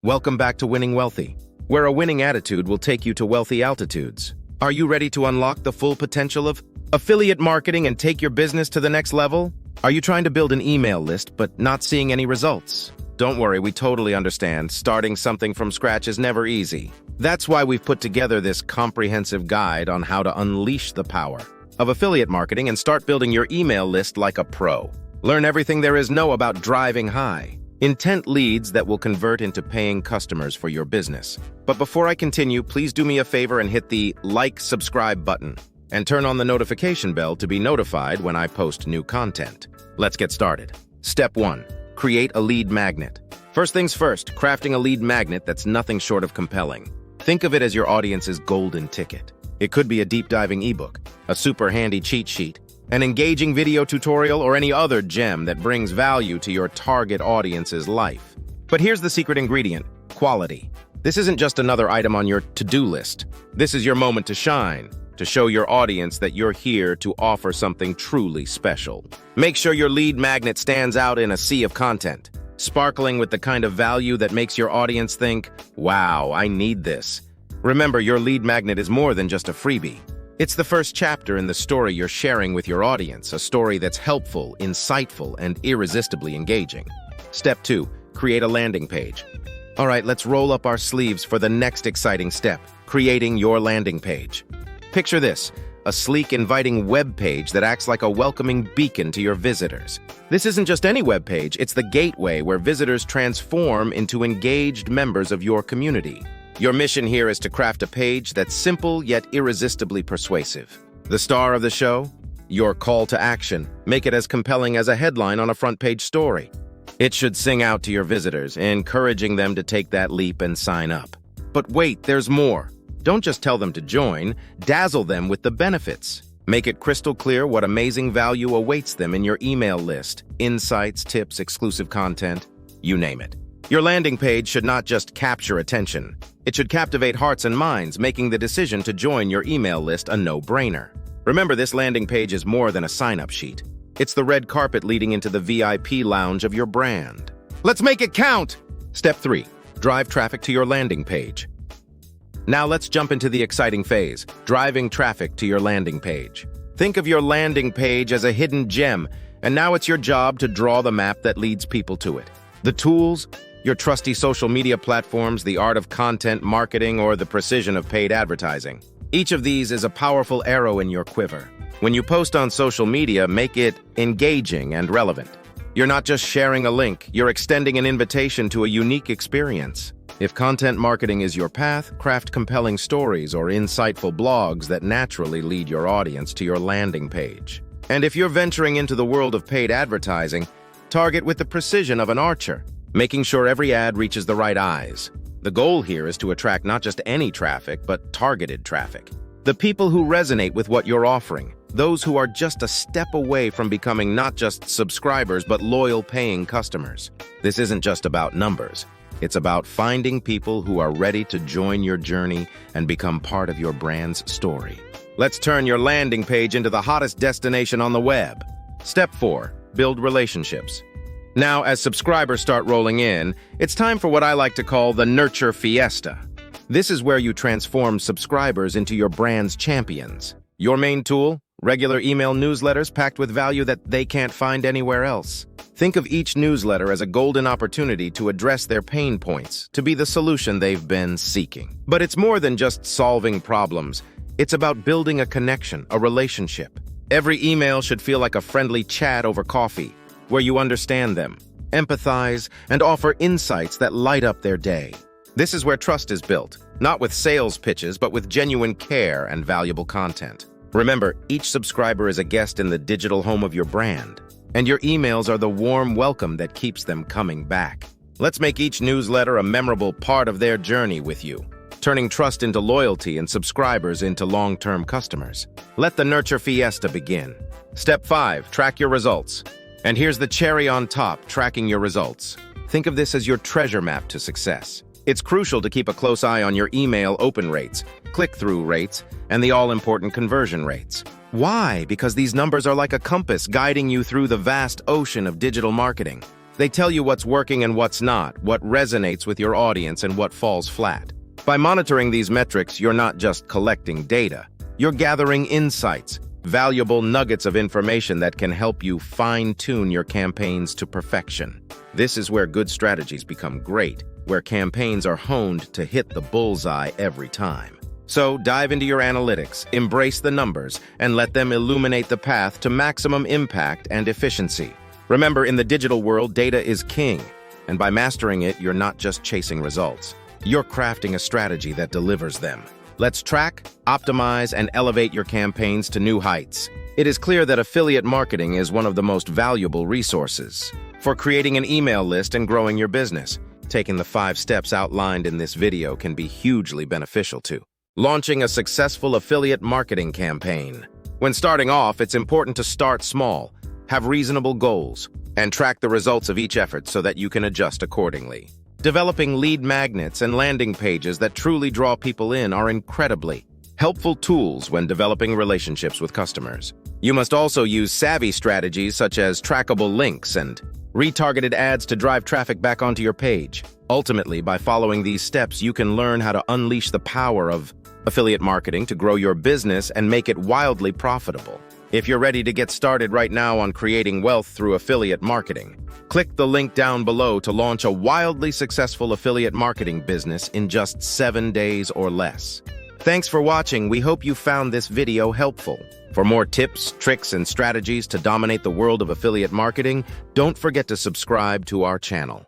Welcome back to Winning Wealthy, where a winning attitude will take you to wealthy altitudes. Are you ready to unlock the full potential of affiliate marketing and take your business to the next level? Are you trying to build an email list but not seeing any results? Don't worry, we totally understand. Starting something from scratch is never easy. That's why we've put together this comprehensive guide on how to unleash the power of affiliate marketing and start building your email list like a pro. Learn everything there is to know about driving high intent leads that will convert into paying customers for your business. But before I continue, please do me a favor and hit the subscribe button and turn on the notification bell to be notified when I post new content. Let's get started. Step 1. Create a lead magnet. First things first, crafting a lead magnet that's nothing short of compelling. Think of it as your audience's golden ticket. It could be a deep-diving ebook, a super handy cheat sheet, an engaging video tutorial, or any other gem that brings value to your target audience's life. But here's the secret ingredient: quality. This isn't just another item on your to-do list. This is your moment to shine, to show your audience that you're here to offer something truly special. Make sure your lead magnet stands out in a sea of content, sparkling with the kind of value that makes your audience think, "Wow, I need this." Remember, your lead magnet is more than just a freebie. It's the first chapter in the story you're sharing with your audience, a story that's helpful, insightful, and irresistibly engaging. Step 2. Create a landing page. All right, let's roll up our sleeves for the next exciting step: creating your landing page. Picture this: a sleek, inviting web page that acts like a welcoming beacon to your visitors. This isn't just any web page, it's the gateway where visitors transform into engaged members of your community. Your mission here is to craft a page that's simple yet irresistibly persuasive. The star of the show? Your call to action. Make it as compelling as a headline on a front-page story. It should sing out to your visitors, encouraging them to take that leap and sign up. But wait, there's more. Don't just tell them to join, dazzle them with the benefits. Make it crystal clear what amazing value awaits them in your email list: insights, tips, exclusive content, you name it. Your landing page should not just capture attention. It should captivate hearts and minds, making the decision to join your email list a no-brainer. Remember, this landing page is more than a sign-up sheet. It's the red carpet leading into the VIP lounge of your brand. Let's make it count! Step 3. Drive traffic to your landing page. Now let's jump into the exciting phase: driving traffic to your landing page. Think of your landing page as a hidden gem, and now it's your job to draw the map that leads people to it. The tools: your trusty social media platforms, the art of content marketing, or the precision of paid advertising. Each of these is a powerful arrow in your quiver. When you post on social media, make it engaging and relevant. You're not just sharing a link, you're extending an invitation to a unique experience. If content marketing is your path, craft compelling stories or insightful blogs that naturally lead your audience to your landing page. And if you're venturing into the world of paid advertising, target with the precision of an archer, making sure every ad reaches the right eyes. The goal here is to attract not just any traffic, but targeted traffic. The people who resonate with what you're offering, those who are just a step away from becoming not just subscribers, but loyal paying customers. This isn't just about numbers. It's about finding people who are ready to join your journey and become part of your brand's story. Let's turn your landing page into the hottest destination on the web. Step 4. Build relationships. Now, as subscribers start rolling in, it's time for what I like to call the Nurture Fiesta. This is where you transform subscribers into your brand's champions. Your main tool? Regular email newsletters packed with value that they can't find anywhere else. Think of each newsletter as a golden opportunity to address their pain points, to be the solution they've been seeking. But it's more than just solving problems. It's about building a connection, a relationship. Every email should feel like a friendly chat over coffee, where you understand them, empathize, and offer insights that light up their day. This is where trust is built, not with sales pitches, but with genuine care and valuable content. Remember, each subscriber is a guest in the digital home of your brand, and your emails are the warm welcome that keeps them coming back. Let's make each newsletter a memorable part of their journey with you, turning trust into loyalty and subscribers into long-term customers. Let the Nurture Fiesta begin. Step 5. Track your results. And here's the cherry on top: tracking your results. Think of this as your treasure map to success. It's crucial to keep a close eye on your email open rates, click-through rates, and the all-important conversion rates. Why? Because these numbers are like a compass guiding you through the vast ocean of digital marketing. They tell you what's working and what's not, what resonates with your audience and what falls flat. By monitoring these metrics, you're not just collecting data. You're gathering insights, valuable nuggets of information that can help you fine-tune your campaigns to perfection. This is where good strategies become great, where campaigns are honed to hit the bullseye every time. So dive into your analytics, embrace the numbers, and let them illuminate the path to maximum impact and efficiency. Remember, in the digital world, data is king, and by mastering it, you're not just chasing results. You're crafting a strategy that delivers them. Let's track, optimize, and elevate your campaigns to new heights. It is clear that affiliate marketing is one of the most valuable resources for creating an email list and growing your business. Taking the 5 steps outlined in this video can be hugely beneficial to launching a successful affiliate marketing campaign. When starting off, it's important to start small, have reasonable goals, and track the results of each effort so that you can adjust accordingly. Developing lead magnets and landing pages that truly draw people in are incredibly helpful tools when developing relationships with customers. You must also use savvy strategies such as trackable links and retargeted ads to drive traffic back onto your page. Ultimately, by following these steps, you can learn how to unleash the power of affiliate marketing to grow your business and make it wildly profitable. If you're ready to get started right now on creating wealth through affiliate marketing, click the link down below to launch a wildly successful affiliate marketing business in just 7 days or less. Thanks for watching. We hope you found this video helpful. For more tips, tricks, and strategies to dominate the world of affiliate marketing, don't forget to subscribe to our channel.